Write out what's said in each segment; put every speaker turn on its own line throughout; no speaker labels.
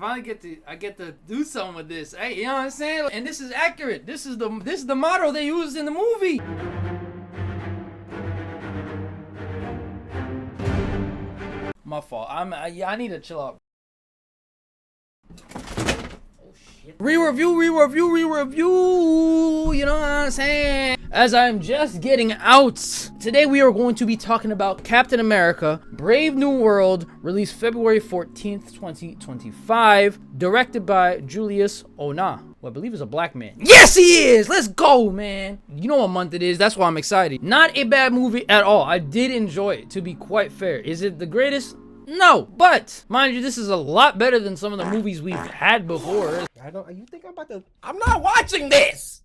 I get to do something with this. Hey, you know what I'm saying? And this is accurate. This is the motto they used in the movie. My fault. I need to chill out. Oh shit. Re-review. You know what I'm saying? As I'm just getting out, today we are going to be talking about Captain America: Brave New World, released February 14th, 2025, directed by Julius Onah, who I believe is a black man. Yes, he is! Let's go, man! You know what month it is, that's why I'm excited. Not a bad movie at all. I did enjoy it, to be quite fair. Is it the greatest? No, but mind you, this is a lot better than some of the movies we've had before.
You think I'm about to? I'm not watching this.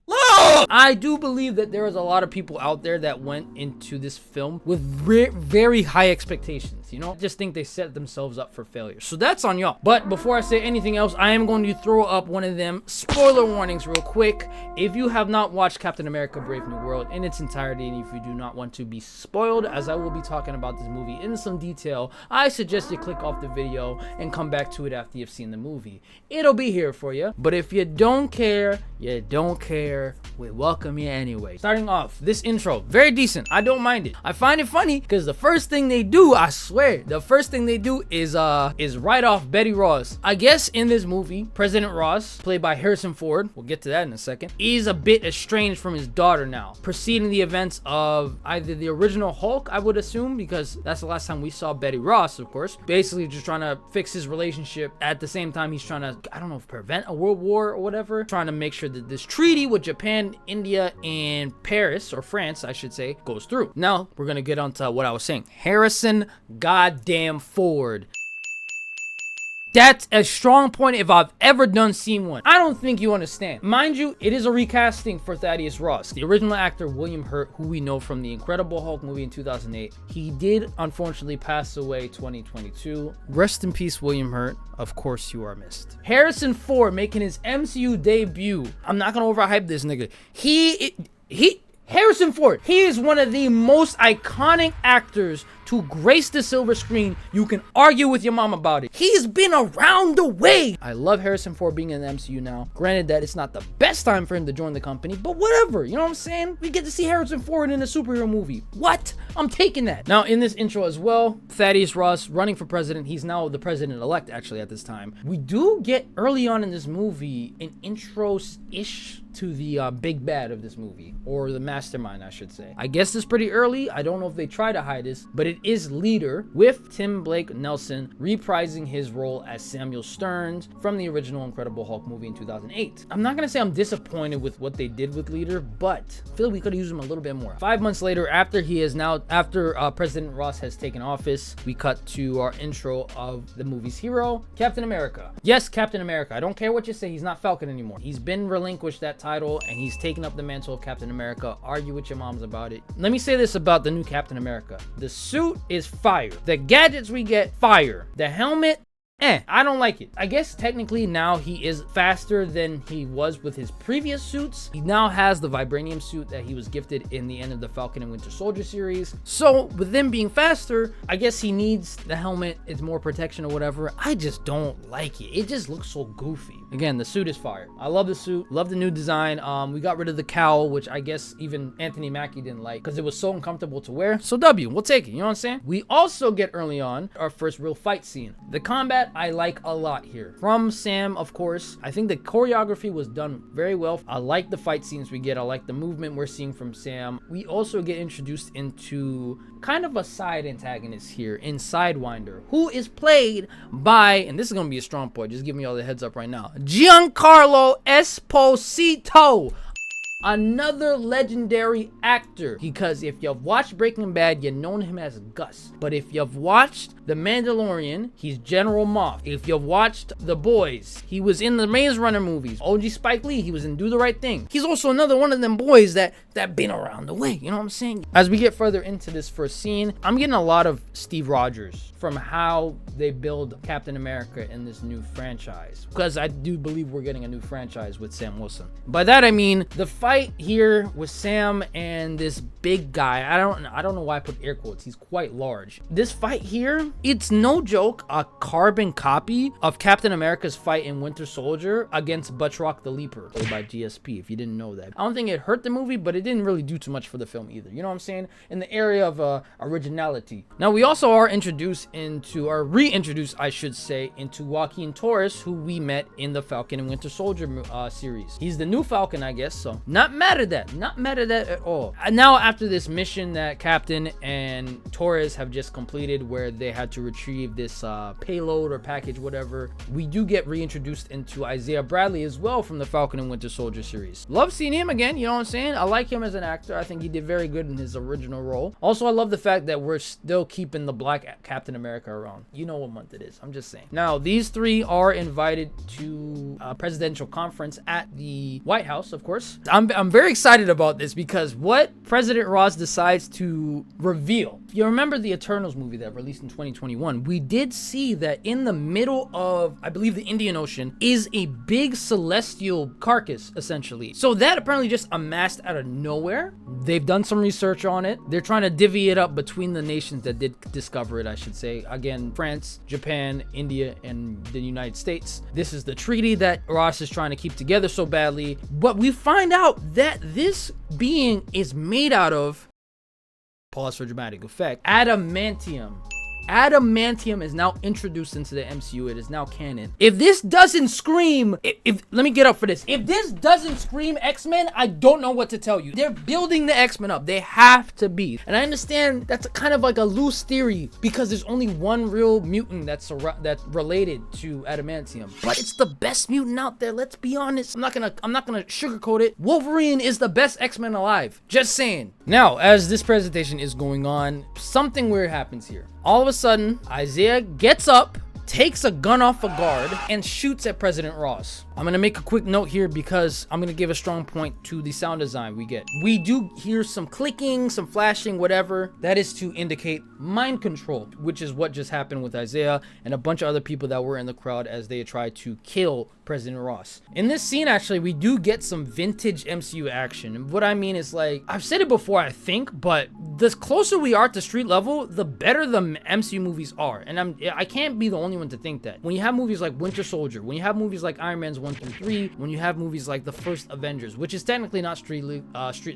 Look!
I do believe that there is a lot of people out there that went into this film with very high expectations, you know? I just think they set themselves up for failure. So that's on y'all. But before I say anything else, I am going to throw up one of them spoiler warnings real quick. If you have not watched Captain America: Brave New World in its entirety, and if you do not want to be spoiled, as I will be talking about this movie in some detail, I suggest you click off the video and come back to it after you've seen the movie. It'll be here for you. But if you don't care, you don't care. We welcome you anyway. Starting off, this intro, very decent. I don't mind it. I find it funny because the first thing they do, I swear, the first thing they do is write off Betty Ross. I guess in this movie, President Ross, played by Harrison Ford, we'll get to that in a second, is a bit estranged from his daughter now, preceding the events of either the original Hulk, I would assume, because that's the last time we saw Betty Ross, of course. Basically just trying to fix his relationship. At the same time, he's trying to, I don't know, prevent a world war or whatever, trying to make sure that this treaty with Japan, India, and Paris, or France, I should say, goes through. Now, we're gonna get on to what I was saying. Harrison goddamn Ford. That's a strong point if I've ever seen one. I don't think you understand. Mind you, it is a recasting for Thaddeus Ross. The original actor, William Hurt, who we know from the Incredible Hulk movie in 2008, he did unfortunately pass away 2022. Rest in peace, William Hurt. Of course you are missed. Harrison Ford making his MCU debut. I'm not gonna overhype this nigga. Harrison Ford, he is one of the most iconic actors to grace the silver screen. You can argue with your mom about it. He's been around the way. I love Harrison Ford being in the MCU now. Granted that it's not the best time for him to join the company, but whatever. You know what I'm saying? We get to see Harrison Ford in a superhero movie. What? I'm taking that. Now, in this intro as well, Thaddeus Ross running for president. He's now the president-elect, actually, at this time. We do get early on in this movie an intro-ish to the big bad of this movie, or the mastermind, I should say. I guess it's pretty early. I don't know if they try to hide this, but it is Leader, with Tim Blake Nelson reprising his role as Samuel Stearns from the original Incredible Hulk movie in 2008. I'm not gonna say I'm disappointed with what they did with Leader, but I feel like we could have used him a little bit more. 5 months later, after President Ross has taken office, we cut to our intro of the movie's hero, Captain America. Yes, Captain America. I don't care what you say, he's not Falcon anymore. He's been relinquished that title, and he's taken up the mantle of Captain America. Argue with your moms about it. Let me say this about the new Captain America. The suit is fire. The gadgets we get, fire. The helmet, I don't like it. I guess technically now he is faster than he was with his previous suits. He now has the vibranium suit that he was gifted in the end of the Falcon and Winter Soldier series. So with them being faster, I guess he needs the helmet. It's more protection or whatever. I just don't like it. It just looks so goofy. Again, the suit is fire. I love the suit. Love the new design. We got rid of the cowl, which I guess even Anthony Mackie didn't like because it was so uncomfortable to wear. So we'll take it. You know what I'm saying? We also get early on our first real fight scene. The combat I like a lot here. From Sam, of course. I think the choreography was done very well. I like the fight scenes we get. I like the movement we're seeing from Sam. We also get introduced into kind of a side antagonist here in Sidewinder, who is played by, and this is going to be a strong point, just giving you all the heads up right now, Giancarlo Esposito. Another legendary actor, because if you've watched Breaking Bad, you've known him as Gus. But if you've watched The Mandalorian, he's General Moff. If you've watched The Boys, he was in the Maze Runner movies. OG Spike Lee, he was in Do the Right Thing. He's also another one of them boys that been around the way, you know what I'm saying? As we get further into this first scene, I'm getting a lot of Steve Rogers from how they build Captain America in this new franchise, because I do believe we're getting a new franchise with Sam Wilson. By that I mean the fight here with Sam and this big guy. I don't know why I put air quotes. He's quite large. This fight here, it's no joke a carbon copy of Captain America's fight in Winter Soldier against Butchrock the Leaper, played by GSP, if you didn't know that. I don't think it hurt the movie, but it didn't really do too much for the film either. You know what I'm saying? In the area of originality. Now we also are reintroduced, I should say, into Joaquin Torres, who we met in the Falcon and Winter Soldier series. He's the new Falcon, I guess, so not mad at that. Not mad at that at all. And now after this mission that Captain and Torres have just completed, where they had to retrieve this payload or package, whatever, we do get reintroduced into Isaiah Bradley as well from the Falcon and Winter Soldier series. Love seeing him again, you know what I'm saying? I like him as an actor. I think he did very good in his original role. Also, I love the fact that we're still keeping the black Captain America around. You know what month it is. I'm just saying. Now, these three are invited to a presidential conference at the White House, of course. I'm very excited about this because what President Ross decides to reveal. If you remember the Eternals movie that released in 2021, we did see that in the middle of, I believe, the Indian Ocean is a big celestial carcass, essentially. So that apparently just amassed out of nowhere. They've done some research on it. They're trying to divvy it up between the nations that did discover it, I should say. Again, France, Japan, India, and the United States. This is the treaty that Ross is trying to keep together so badly. But we find out that this being is made out of, pause for dramatic effect, adamantium. Adamantium is now introduced into the MCU. It is now canon. If this doesn't scream, if let me get up for this. If this doesn't scream X-Men, I don't know what to tell you. They're building the X-Men up. They have to be. And I understand that's kind of like a loose theory because there's only one real mutant that's related to adamantium. But it's the best mutant out there. Let's be honest. I'm not gonna sugarcoat it. Wolverine is the best X-Men alive. Just saying. Now, as this presentation is going on, something weird happens here. All of a sudden, Isaiah gets up, takes a gun off a guard, and shoots at President Ross. I'm gonna make a quick note here because I'm gonna give a strong point to the sound design we get. We do hear some clicking, some flashing, whatever. That is to indicate mind control, which is what just happened with Isaiah and a bunch of other people that were in the crowd as they tried to kill President Ross. In this scene, actually, we do get some vintage MCU action. And what I mean is, like, I've said it before, I think, but the closer we are to street level, the better the MCU movies are. And I can't be the only one to think that. When you have movies like Winter Soldier, when you have movies like Iron Man's 1 through 3, when you have movies like the first Avengers, which is technically not street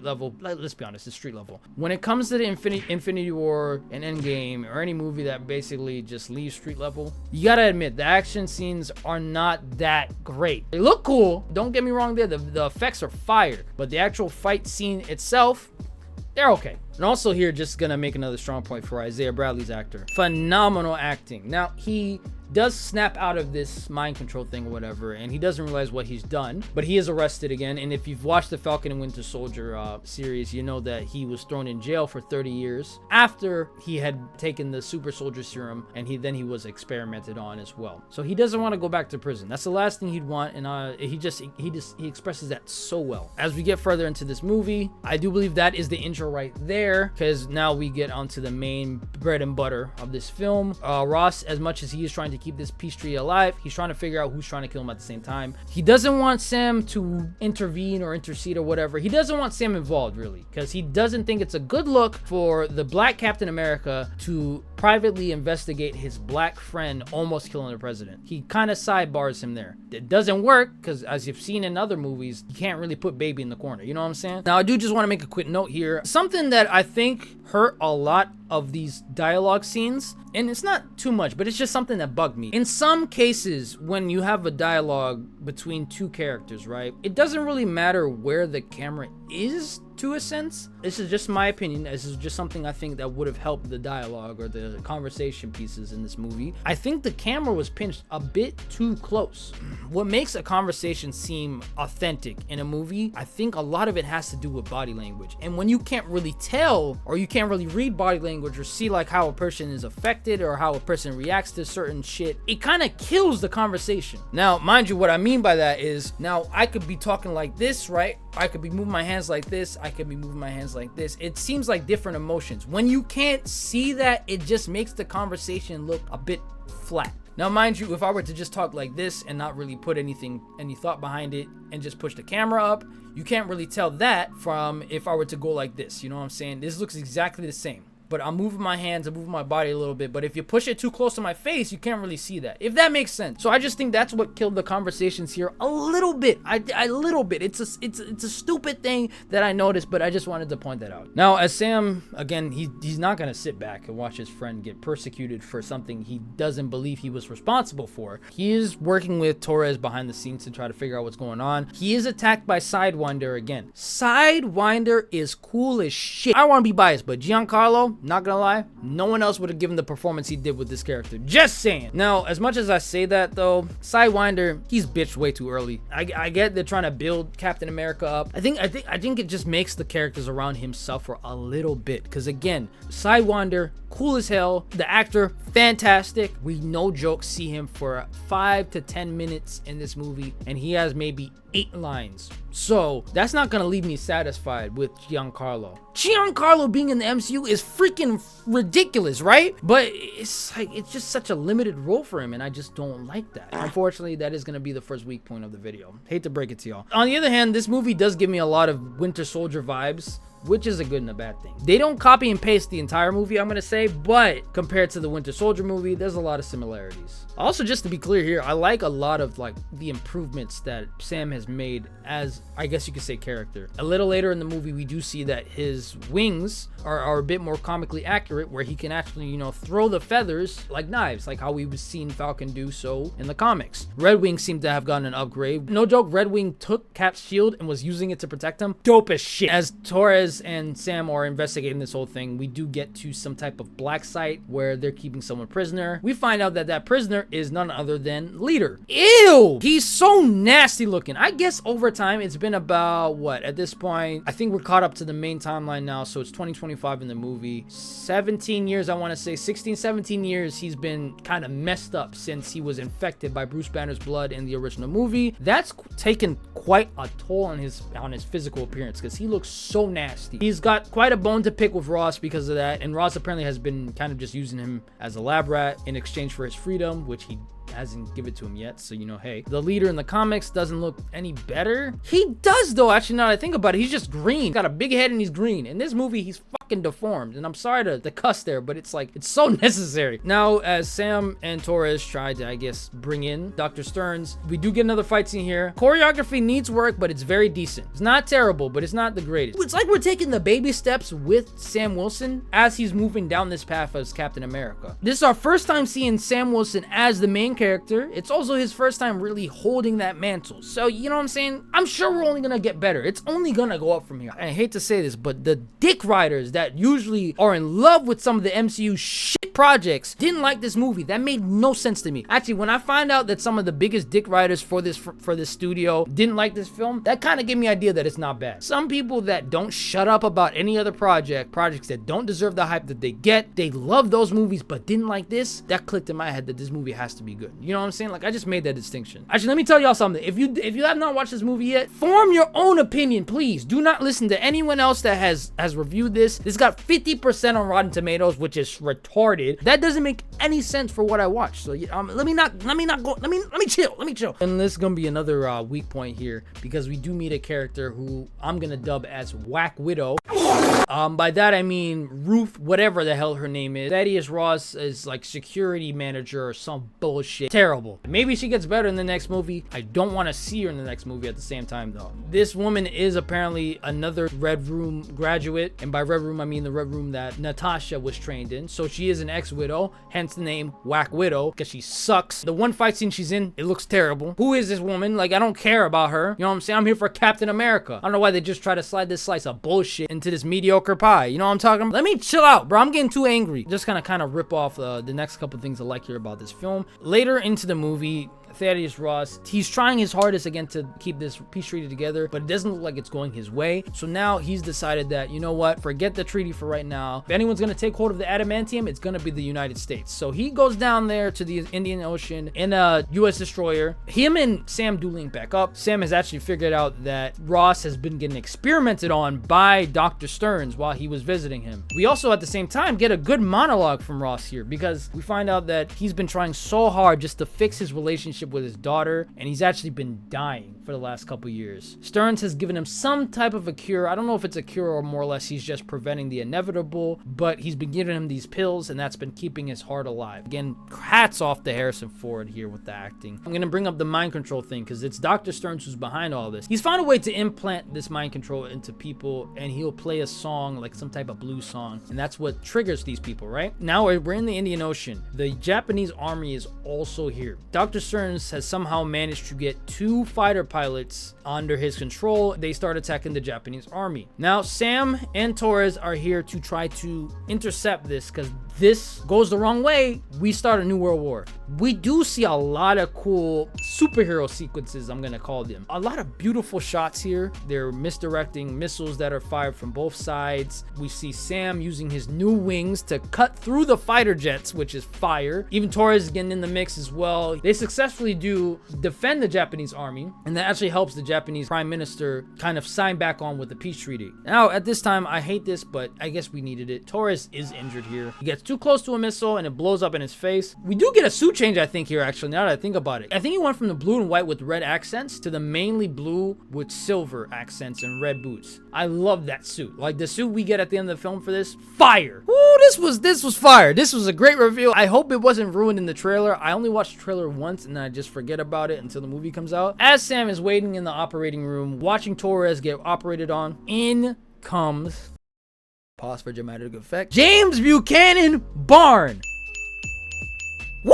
level, let's be honest, it's street level. When it comes to the Infinity War and Endgame, or any movie that basically just leaves street level, you gotta admit the action scenes are not that great. They look cool, don't get me wrong there, the effects are fire, but the actual fight scene itself, they're okay. And also here, just gonna make another strong point for Isaiah Bradley's actor. Phenomenal acting. Now, he does snap out of this mind control thing or whatever, and he doesn't realize what he's done, but he is arrested again. And if you've watched the Falcon and Winter Soldier series, you know that he was thrown in jail for 30 years after he had taken the super soldier serum, and then he was experimented on as well. So he doesn't want to go back to prison. That's the last thing he'd want, and he expresses that so well. As we get further into this movie, I do believe that is the intro right there, because now we get onto the main bread and butter of this film. Ross, as much as he is trying to keep this peace tree alive, he's trying to figure out who's trying to kill him at the same time. He doesn't want Sam to intervene or intercede or whatever. He doesn't want Sam involved, really, because he doesn't think it's a good look for the black Captain America to privately investigate his black friend almost killing the president. He kind of sidebars him there. It doesn't work because, as you've seen in other movies, you can't really put baby in the corner. You know what I'm saying? Now, I do just want to make a quick note here. Something that I think hurt a lot of these dialogue scenes, and it's not too much, but it's just something that bugged me. In some cases, when you have a dialogue between two characters, right, it doesn't really matter where the camera is, to a sense. This is just my opinion. This is just something I think that would have helped the dialogue or the conversation pieces in this movie. I think the camera was pinched a bit too close. What makes a conversation seem authentic in a movie, I think a lot of it has to do with body language. And when you can't really tell, or you can't really read body language or see like how a person is affected or how a person reacts to certain shit, it kind of kills the conversation. Now, mind you, what I mean by that is, now I could be talking like this, right? I could be moving my hands like this. I could be moving my hands like this. It seems like different emotions. When you can't see that, it just makes the conversation look a bit flat. Now, mind you, if I were to just talk like this and not really put any thought behind it and just push the camera up, you can't really tell that from if I were to go like this. You know what I'm saying? This looks exactly the same. But I'm moving my hands, I'm moving my body a little bit. But if you push it too close to my face, you can't really see that. If that makes sense. So I just think that's what killed the conversations here a little bit. A little bit. It's a stupid thing that I noticed, but I just wanted to point that out. Now, as Sam, again, he's not gonna sit back and watch his friend get persecuted for something he doesn't believe he was responsible for. He is working with Torres behind the scenes to try to figure out what's going on. He is attacked by Sidewinder again. Sidewinder is cool as shit. I don't want to be biased, but Giancarlo, not gonna lie, no one else would have given the performance he did with this character. Just saying. Now, as much as I say that though, Sidewinder, he's bitched way too early. I get they're trying to build Captain America up. I think it just makes the characters around him suffer a little bit. Because again, Sidewinder, cool as hell. The actor, fantastic. We no joke see him for 5 to 10 minutes in this movie, and he has maybe 8 lines. So that's not gonna leave me satisfied with Giancarlo. Giancarlo being in the MCU is freaking ridiculous, right? But it's like, it's just such a limited role for him, and I just don't like that. Unfortunately, that is gonna be the first weak point of the video. Hate to break it to y'all. On the other hand, this movie does give me a lot of Winter Soldier vibes, which is a good and a bad thing. They don't copy and paste the entire movie, I'm gonna say, but compared to the Winter Soldier movie, there's a lot of similarities. Also, just to be clear here, I like a lot of like the improvements that Sam has made as, I guess you could say, character. A little later in the movie, we do see that his wings are a bit more comically accurate, where he can actually, you know, throw the feathers like knives, like how we've seen Falcon do so in the comics. Red Wing seemed to have gotten an upgrade. No joke, Red Wing took Cap's shield and was using it to protect him. Dope as shit. As Torres and Sam are investigating this whole thing, we do get to some type of black site where they're keeping someone prisoner. We find out that that prisoner is none other than Leader. Ew! He's so nasty looking. I guess over time, it's been about, what, at this point, I think we're caught up to the main timeline now, so it's 2025 in the movie. 17 years, I want to say, 16, 17 years, he's been kind of messed up since he was infected by Bruce Banner's blood in the original movie. That's taken quite a toll on his physical appearance, because he looks so nasty. He's got quite a bone to pick with Ross because of that, and Ross apparently has been kind of just using him as a lab rat in exchange for his freedom, which he hasn't given it to him yet, so you know, hey. The Leader in the comics doesn't look any better. He does though, actually, now that I think about it. He's just green. He's got a big head and he's green. In this movie, he's fucking deformed, and I'm sorry to cuss there, but it's like, it's so necessary. Now, as Sam and Torres try to, I guess, bring in Dr. Stearns, we do get another fight scene here. Choreography needs work, but it's very decent. It's not terrible, but it's not the greatest. It's like we're taking the baby steps with Sam Wilson as he's moving down this path as Captain America. This is our first time seeing Sam Wilson as the main character. It's also his first time really holding that mantle. So, you know what I'm saying? I'm sure we're only gonna get better. It's only gonna go up from here. I hate to say this, but the dick riders that usually are in love with some of the MCU shit projects didn't like this movie. That made no sense to me. Actually, when I find out that some of the biggest dick riders for this studio didn't like this film, that kind of gave me an idea that it's not bad. Some people that don't shut up about any other projects that don't deserve the hype that they get, they love those movies but didn't like this, that clicked in my head that this movie has to be good. You know what I'm saying? Like, I just made that distinction. Actually, let me tell y'all something. If you have not watched this movie yet, form your own opinion, please. Do not listen to anyone else that has reviewed this. This got 50% on Rotten Tomatoes, which is retarded. That doesn't make any sense for what I watched. So let me chill. And this is gonna be another weak point here, because we do meet a character who I'm gonna dub as Whack Widow. By that I mean Ruth, whatever the hell her name is. Thaddeus Ross is like security manager or some bullshit. Terrible. Maybe she gets better in the next movie. I don't want to see her in the next movie at the same time though. This woman is apparently another Red Room graduate, and by Red Room I mean the Red Room that Natasha was trained in. So she is an ex-widow, hence the name Whack Widow, because she sucks. The one fight scene she's in, it looks terrible. Who is this woman? Like, I don't care about her. You know what I'm saying? I'm here for Captain America. I don't know why they just try to slide this slice of bullshit into this mediocre pie. You know what I'm talking about? Let me chill out, bro. I'm getting too angry. Just kind of rip off the next couple things I like here about this film. Later into the movie, Thaddeus Ross, he's trying his hardest again to keep this peace treaty together, but it doesn't look like it's going his way. So now he's decided that, you know what, forget the treaty for right now. If anyone's gonna take hold of the adamantium, it's gonna be the United States. So he goes down there to the Indian Ocean in a US destroyer. Him and Sam do link back up. Sam has actually figured out that Ross has been getting experimented on by Dr. Stearns while he was visiting him. We also at the same time get a good monologue from Ross here, because we find out that he's been trying so hard just to fix his relationship with his daughter, and he's actually been dying for the last couple years. Stearns has given him some type of a cure. I don't know if it's a cure or more or less he's just preventing the inevitable, but he's been giving him these pills, and that's been keeping his heart alive. Again, hats off to Harrison Ford here with the acting. I'm gonna bring up the mind control thing because it's Dr. Stearns who's behind all this. He's found a way to implant this mind control into people, and he'll play a song, like some type of blues song, and that's what triggers these people, right? Now we're in the Indian Ocean. The Japanese army is also here. Dr. Stearns has somehow managed to get 2 fighter pilots under his control. They start attacking the Japanese army. Now Sam and Torres are here to try to intercept this, because this goes the wrong way, we start a new world war. We do see a lot of cool superhero sequences, I'm gonna call them. A lot of beautiful shots here. They're misdirecting missiles that are fired from both sides. We see Sam using his new wings to cut through the fighter jets, which is fire. Even Torres is getting in the mix as well. They successfully do defend the Japanese army, and that actually helps the Japanese prime minister kind of sign back on with the peace treaty. Now at this time, I hate this, but I guess we needed it. Torres is injured here. He gets too close to a missile and it blows up in his face. We do get a suit change, I think, here actually, now that I think about it. I think he went from the blue and white with red accents to the mainly blue with silver accents and red boots. I love that suit. Like the suit we get at the end of the film for this, fire. Ooh, this was fire. This was a great reveal. I hope it wasn't ruined in the trailer. I only watched the trailer once and then I just forget about it until the movie comes out. As Sam is waiting in the operating room, watching Torres get operated on, in comes, pause for dramatic effect, James Buchanan Barnes. Woo!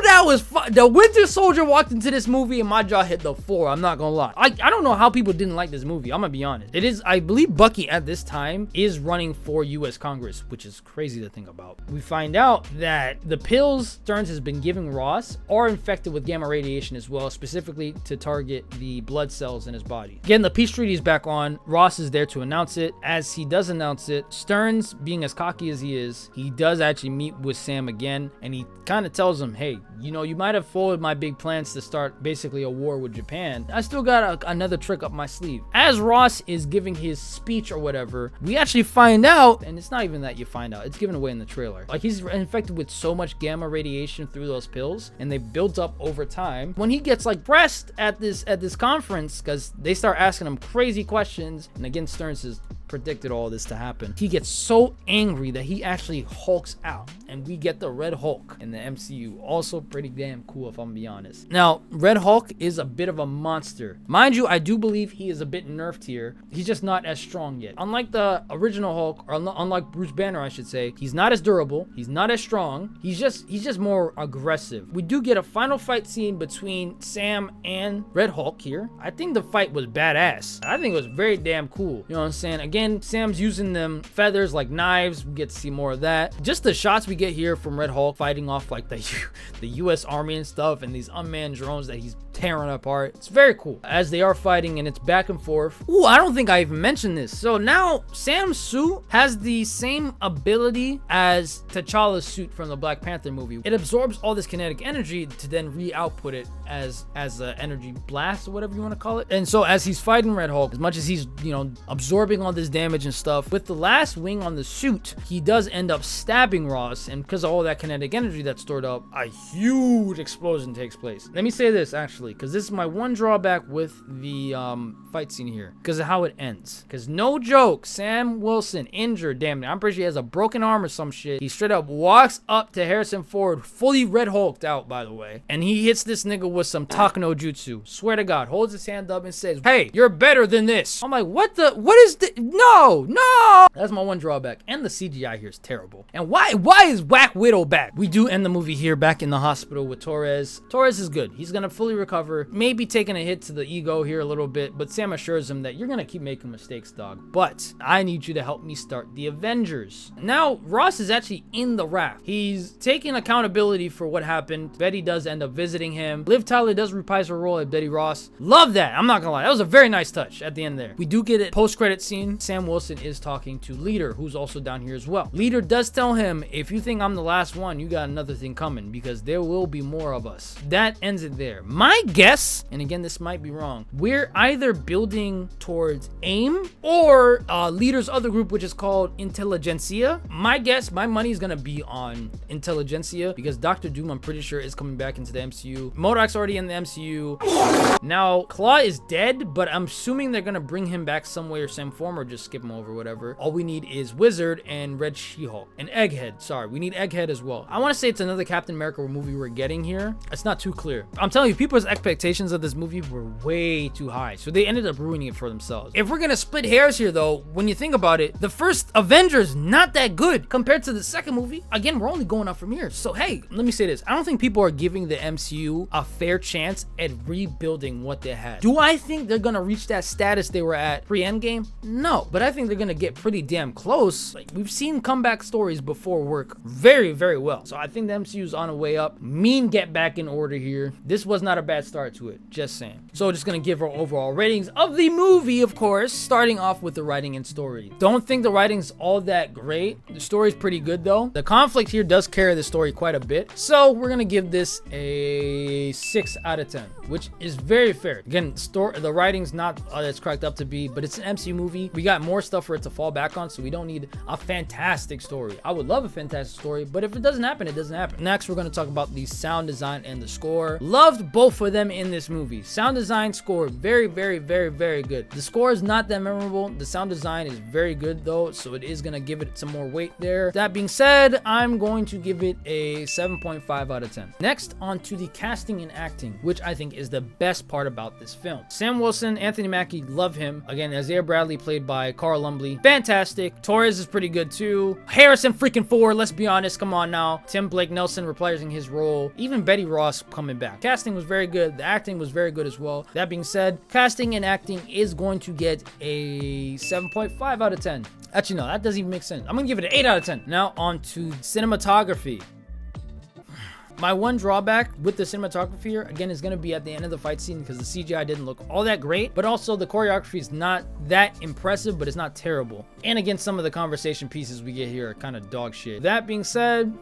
That was fun. The Winter Soldier walked into this movie and my jaw hit the floor. I'm not gonna lie. I don't know how people didn't like this movie. I'm gonna be honest. It is, I believe Bucky at this time is running for US Congress, which is crazy to think about. We find out that the pills Stearns has been giving Ross are infected with gamma radiation as well, specifically to target the blood cells in his body. Again, the peace treaty is back on. Ross is there to announce it. As he does announce it, Stearns, being as cocky as he is, he does actually meet with Sam again, and he kind of tells him, hey, you know, you might have foiled my big plans to start basically a war with Japan. I still got another trick up my sleeve. As Ross is giving his speech or whatever, we actually find out, and it's not even that you find out, it's given away in the trailer. Like, he's infected with so much gamma radiation through those pills, and they built up over time. When he gets like pressed at this conference, because they start asking him crazy questions, and again, Stearns has predicted all this to happen, he gets so angry that he actually hulks out, and we get the Red Hulk in the MCU. Also pretty damn cool, if I'm gonna be honest. Now, Red Hulk is a bit of a monster. Mind you, I do believe he is a bit nerfed here. He's just not as strong yet. Unlike the original Hulk, or unlike Bruce Banner, I should say, he's not as durable, he's not as strong, he's just more aggressive. We do get a final fight scene between Sam and Red Hulk here. I think the fight was badass. I think it was very damn cool. You know what I'm saying? Again, Sam's using them feathers like knives. We get to see more of that. Just the shots we get here from Red Hulk fighting off like the US Army and stuff, and these unmanned drones that he's tearing apart. It's very cool as they are fighting, and it's back and forth. Ooh, I don't think I even mentioned this. So now Sam's suit has the same ability as T'Challa's suit from the Black Panther movie. It absorbs all this kinetic energy to then re-output it as an energy blast or whatever you want to call it. And so as he's fighting Red Hulk, as much as he's, you know, absorbing all this damage and stuff, with the last wing on the suit, he does end up stabbing Ross, and because of all that kinetic energy that's stored up, a huge explosion takes place. Let me say this actually, because this is my one drawback with the fight scene here, because of how it ends. Because no joke, Sam Wilson injured, damn it, I'm pretty sure he has a broken arm or some shit. He straight up walks up to Harrison Ford, fully Red Hulked out, by the way, and he hits this nigga with some Takano Jutsu. Swear to God, holds his hand up and says, hey, you're better than this. I'm like, what is this? No. That's my one drawback. And the CGI here is terrible. And why is Whack Widow back? We do end the movie here back in the hospital with Torres. Torres is good. He's gonna fully recover recover. Maybe taking a hit to the ego here a little bit, but Sam assures him that you're gonna keep making mistakes, dog. But I need you to help me start the Avengers. Now, Ross is actually in the raft. He's taking accountability for what happened. Betty does end up visiting him. Liv Tyler does reprise her role as Betty Ross. Love that. I'm not gonna lie. That was a very nice touch at the end there. We do get a post-credit scene. Sam Wilson is talking to Leader, who's also down here as well. Leader does tell him, if you think I'm the last one, you got another thing coming, because there will be more of us. That ends it there. My guess, and again, this might be wrong, we're either building towards AIM or Leader's other group, which is called Intelligentsia. My guess, my money is gonna be on Intelligentsia, because Doctor Doom, I'm pretty sure, is coming back into the MCU. MODOK's already in the MCU. Now, Claw is dead, but I'm assuming they're gonna bring him back some way or some form, or just skip him over, whatever. All we need is Wizard and Red She-Hulk. And Egghead, sorry, we need Egghead as well. I want to say it's another Captain America movie we're getting here. It's not too clear. I'm telling you, people's expectations of this movie were way too high, so they ended up ruining it for themselves. If we're gonna split hairs here, though, when you think about it, the first Avengers not that good compared to the second movie. Again, we're only going up from here. So hey, let me say this. I don't think people are giving the MCU a fair chance at rebuilding what they had. Do I think they're gonna reach that status they were at pre-Endgame? No, but I think they're gonna get pretty damn close. Like, we've seen comeback stories before work very, very well. So I think the MCU's on a way up. Mean get back in order here. This was not a bad start to it, just saying. So just gonna give our overall ratings of the movie, of course, starting off with the writing and story. Don't think the writing's all that great. The story's pretty good though. The conflict here does carry the story quite a bit. So we're gonna give this a 6 out of 10, which is very fair. Again, the writing's not all it's cracked up to be, but it's an MCU movie. We got more stuff for it to fall back on, so we don't need a fantastic story. I would love a fantastic story, but if it doesn't happen, it doesn't happen. Next, we're gonna talk about the sound design and the score. Loved both of them in this movie. Sound design, score, very, very, very, very good. The score is not that memorable. The sound design is very good though, so it is gonna give it some more weight there. That being said, I'm going to give it a 7.5 out of 10. Next, on to the casting and acting, which I think is the best part about this film. Sam Wilson, Anthony Mackie, love him. Again, Isaiah Bradley, played by Carl Lumbly, fantastic. Torres is pretty good too. Harrison freaking Ford, let's be honest, come on now. Tim Blake Nelson reprising his role. Even Betty Ross coming back. Casting was very good. The acting was very good as well. That being said, casting and acting is going to get a 7.5 out of 10. Actually, no, that doesn't even make sense. I'm gonna give it an 8 out of 10. Now on to cinematography. My one drawback with the cinematography here, again, is going to be at the end of the fight scene, because the CGI didn't look all that great, but also the choreography is not that impressive, but it's not terrible. And again, some of the conversation pieces we get here are kind of dog shit. That being said,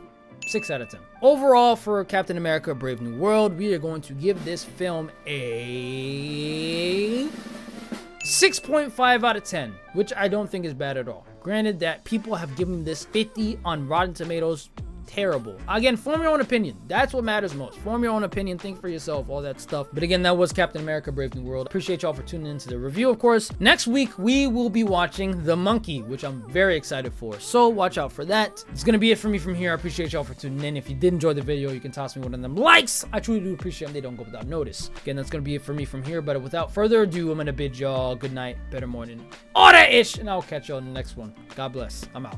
6 out of 10. Overall, for Captain America Brave New World, we are going to give this film a 6.5 out of 10, which I don't think is bad at all. Granted that people have given this 50 on Rotten Tomatoes. Terrible. Again, form your own opinion. That's what matters most. Form your own opinion, think for yourself, all that stuff. But again, that was Captain America Brave New World. Appreciate y'all for tuning into the review, of course. Next week, we will be watching The Monkey, which I'm very excited for. So watch out for that. It's gonna be it for me from here. I appreciate y'all for tuning in. If you did enjoy the video, you can toss me one of them likes. I truly do appreciate them. They don't go without notice. Again, that's gonna be it for me from here. But without further ado, I'm gonna bid y'all good night, better morning, all that ish, and I'll catch y'all in the next one. God bless. I'm out.